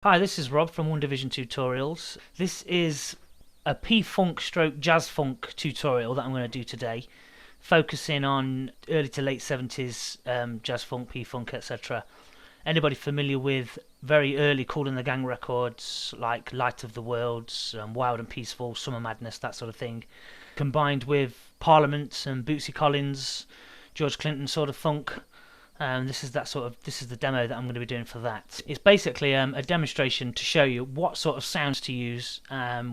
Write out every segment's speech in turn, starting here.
Hi, this is Rob from One Division Tutorials. This is a P-Funk stroke Jazz Funk tutorial that I'm going to do today, focusing on early to late 70s Jazz Funk, P-Funk, etc. Anybody familiar with very early Kool and the Gang records like Light of the Worlds, Wild and Peaceful, Summer Madness, that sort of thing, combined with Parliament and Bootsy Collins, George Clinton sort of funk. This is the demo that I'm going to be doing for that. It's basically a demonstration to show you what sort of sounds to use,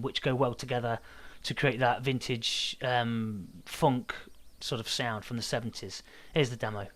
which go well together to create that vintage funk sort of sound from the 70s. Here's the demo.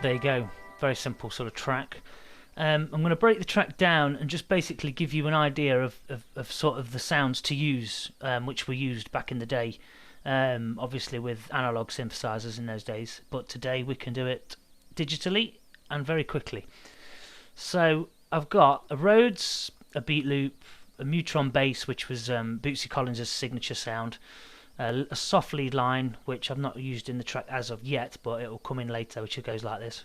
There you go, very simple sort of track. I'm going to break the track down and just basically give you an idea of sort of the sounds to use, which were used back in the day, obviously with analog synthesizers in those days, but today we can do it digitally and very quickly. So I've got a Rhodes, a beat loop, a Neutron Base, which was Bootsy Collins' signature sound, a soft lead line, which I've not used in the track as of yet, but it will come in later, which goes like this.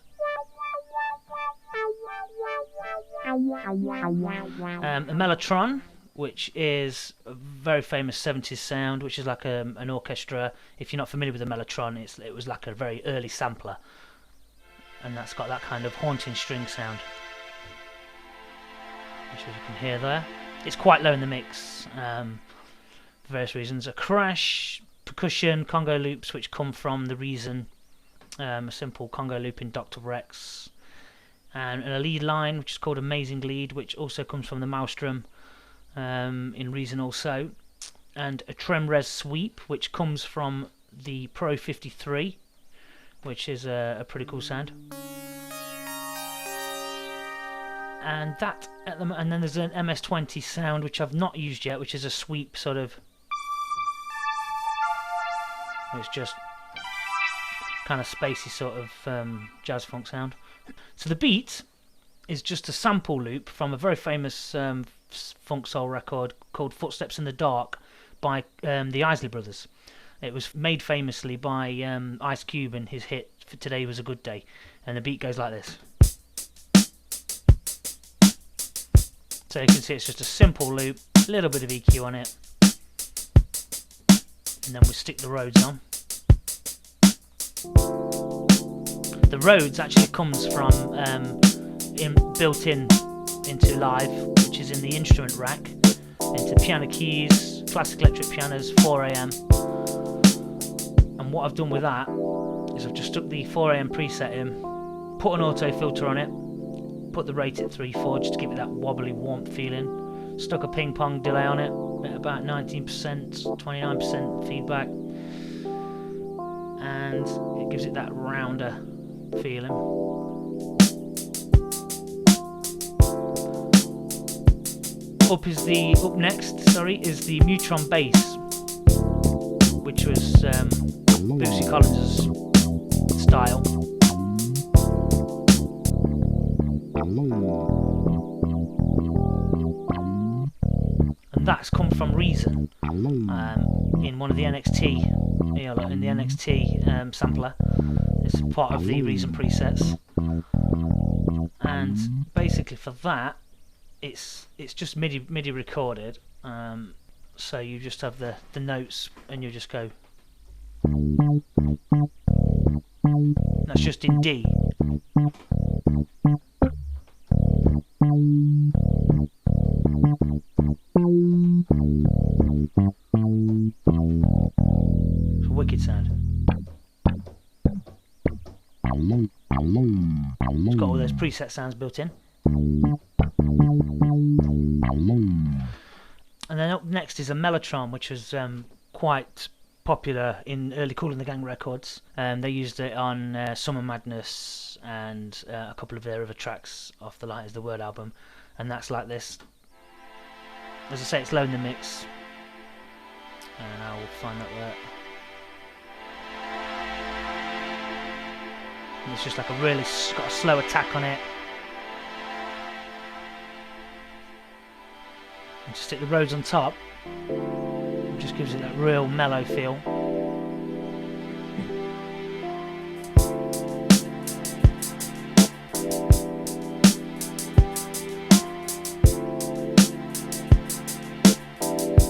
A Mellotron, which is a very famous 70s sound, which is like an orchestra. If you're not familiar with the Mellotron, it was like a very early sampler, and that's got that kind of haunting string sound, which as you can hear there. It's quite low in the mix. For various reasons. A crash, percussion, Congo loops, which come from the Reason, a simple Congo loop in Dr. Rex, and a lead line, which is called Amazing Lead, which also comes from the Maelstrom in Reason also, and a Trem-Res sweep, which comes from the Pro 53, which is a pretty cool sound. And then there's an MS-20 sound, which I've not used yet, which is a sweep sort of. It's just kind of spacey sort of jazz funk sound. So the beat is just a sample loop from a very famous funk soul record called Footsteps in the Dark by the Isley Brothers. It was made famously by Ice Cube in his hit Today Was a Good Day, and the beat goes like this. So you can see it's just a simple loop, a little bit of EQ on it, and then we stick the Rhodes on. The Rhodes actually comes from built into Live, which is in the instrument rack, into piano keys, classic electric pianos, 4am. And what I've done with that is I've just stuck the 4am preset in, put an auto filter on it, put the rate at 3/4 just to give it that wobbly warmth feeling, stuck a ping pong delay on it at about 19%, 29% feedback, and it gives it that rounder feeling. Up next is the Neutron Base, which was Bootsy Collins' style. And that's come from Reason in one of the NXT, in the NXT sampler. It's part of the Reason presets, and basically for that, it's just MIDI recorded. So you just have the notes, and you just go. That's just in D. It's a wicked sound. It's got all those preset sounds built in. And then up next is a Mellotron, which was quite popular in early Kool and the Gang records. They used it on Summer Madness and a couple of their other tracks off the Light Is the Word album, and that's like this. As I say, it's low in the mix, and I will find that there. And it's just like a really got a slow attack on it. And to stick the Rhodes on top, it just gives it that real mellow feel.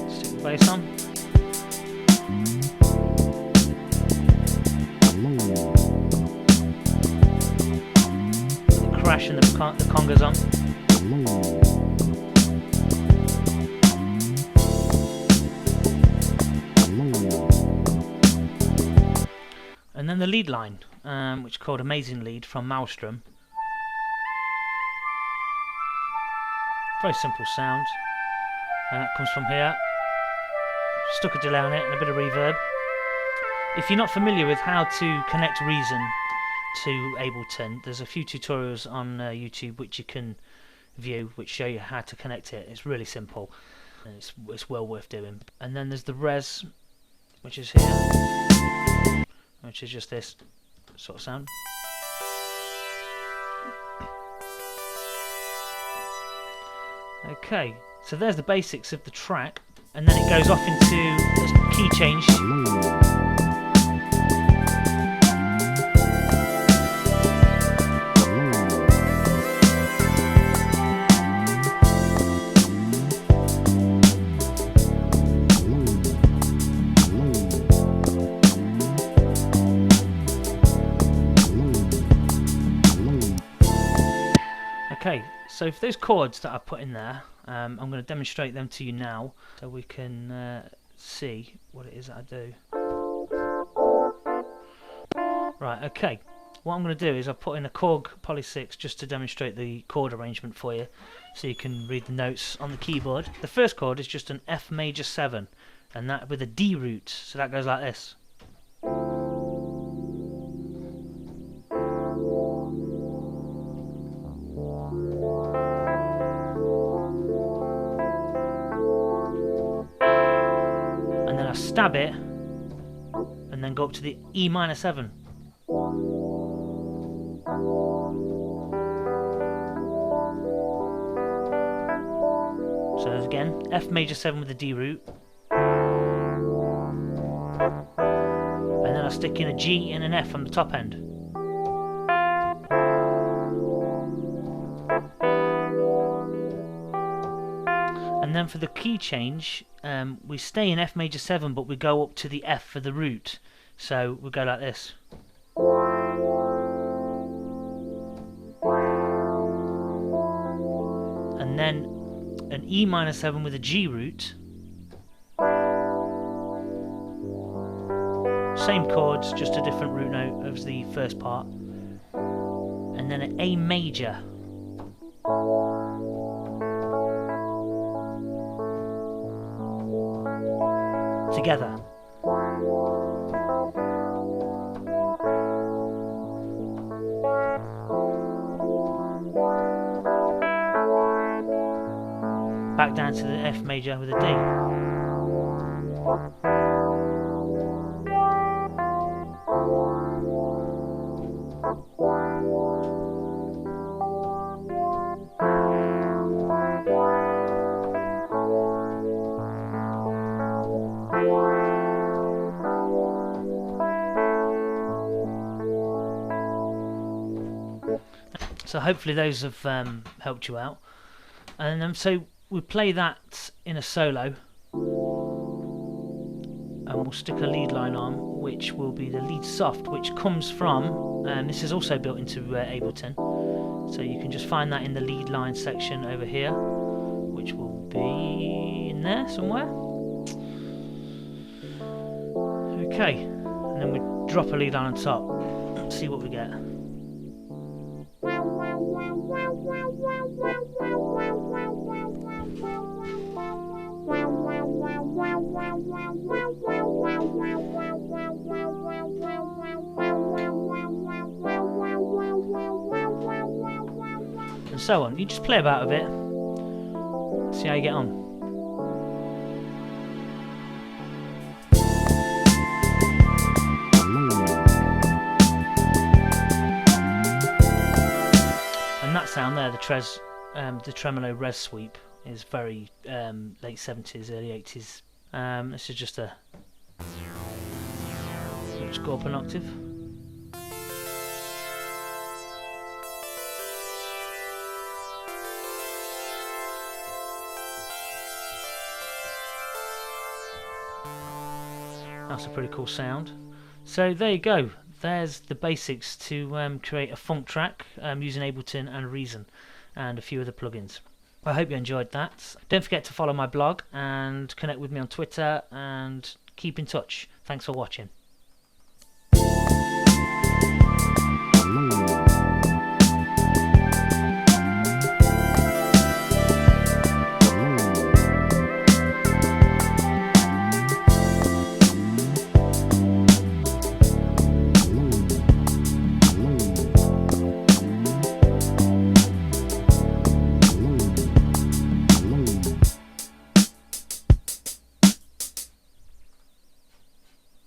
Stick the bass on. The crash and the congas on. And then the lead line, which is called Amazing Lead from Maelstrom. Very simple sound, and that comes from here. Stuck a delay on it and a bit of reverb. If you're not familiar with how to connect Reason to Ableton, there's a few tutorials on YouTube which you can view which show you how to connect it. It's really simple, and it's well worth doing. And then there's the res, which is here, which is just this sort of sound. Okay, so there's the basics of the track, and then it goes off into a key change. Okay, so for those chords that I put in there, I'm going to demonstrate them to you now so we can see what it is that I do. Right, okay, what I'm going to do is I'll put in a Korg Poly 6 just to demonstrate the chord arrangement for you so you can read the notes on the keyboard. The first chord is just an F major 7, and that with a D root, so that goes like this. Stab it and then go up to the E minor 7. So again, F major 7 with a D root, and then I stick in a G and an F on the top end. And then for the key change, we stay in F major 7, but we go up to the F for the root. So we go like this. And then an E minor 7 with a G root. Same chords, just a different root note as the first part. And then an A major. Together. Back down to the F major with a D. So hopefully those have helped you out. And so we play that in a solo, and we'll stick a lead line on, which will be the lead soft, which comes from, and this is also built into Ableton, so you can just find that in the lead line section over here, which will be in there somewhere. Okay, and then we drop a lead line on top, see what we get. and so on. You just play about with it, see how you get on. And that sound there, the tremolo res sweep, is very late 70s, early 80s. This is just a... Let's go up an octave. That's a pretty cool sound. So there you go. There's the basics to create a funk track using Ableton and Reason and a few other plugins. I hope you enjoyed that. Don't forget to follow my blog and connect with me on Twitter and keep in touch. Thanks for watching.